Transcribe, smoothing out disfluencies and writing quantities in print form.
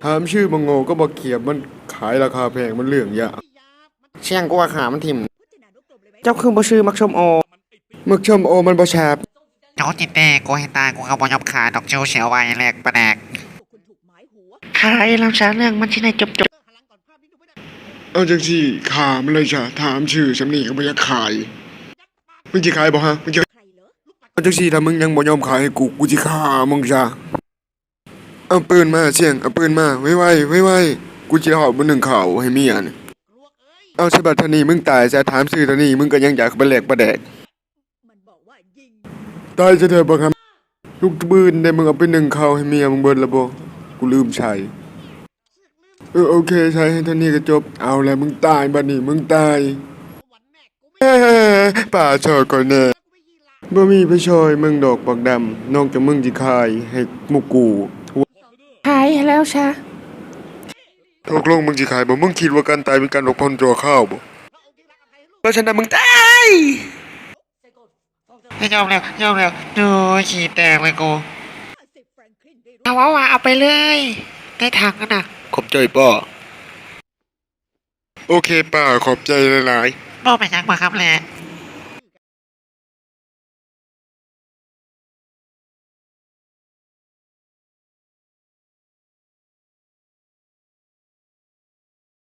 ถามชื่อมังโง่ก็บอกเขียบมันขายราคาแพงมันเรื่องยากเชียงกูว่าขามันทิ่มเจ้าคือบ่ชื่อมักชมโอมักชมโอมันบ่แฉบโจจิตเต้กูให้ตายกูเขาบอยอมขาดอกเชียวเฉียวไว้แหลกประแดกขายลำช้าเรื่องมันที่ไหนจบเอาจังสิขามันเลยจ้ะถามชื่อสำนีก็บ่อยากขายมึงสิขายบ่ฮะมึงจะเอาจังสิถ้ามึงยังบ่ยอมขายให้กูสิฆ่ามึงจ้ะเอาปืนมาเชียงเอาปืนมาไวๆกูสิเอาบ่นึ่งข้าวให้เมียนี่เอาฉบับทนี้มึงตายจะถามชื่อทนี้มึงก็ยังอยากไปแหลกประแดกตายจะเถอะบ่ครับลูกปืนได้มึงเอาไปนึ่งข้าวให้เมียมึงเบิดละบ่กูลืมใช้โอเคใช้ให้เท่านี้ก็จบเอาแล้วมึงตายบัดนี้มึงตายป่าชอยก่อนแน่บ่มีไปชอยมึงดอกบักดำนอกจากมึงสิขายให้หมู่กูขายแล้วชาตกลงมึงสิขายบ่มึงคิดว่าการตายเป็นการอดทนรอข้าวบ่เพราะฉะนั้นมึงตายให้ยอมแล้วดูขี้แตกเลยกูเอาเอาไปเลยได้ทางกันนะขอบใจป้าโอเคป้าขอบใจหลายบอกไปยักมาครับแหละ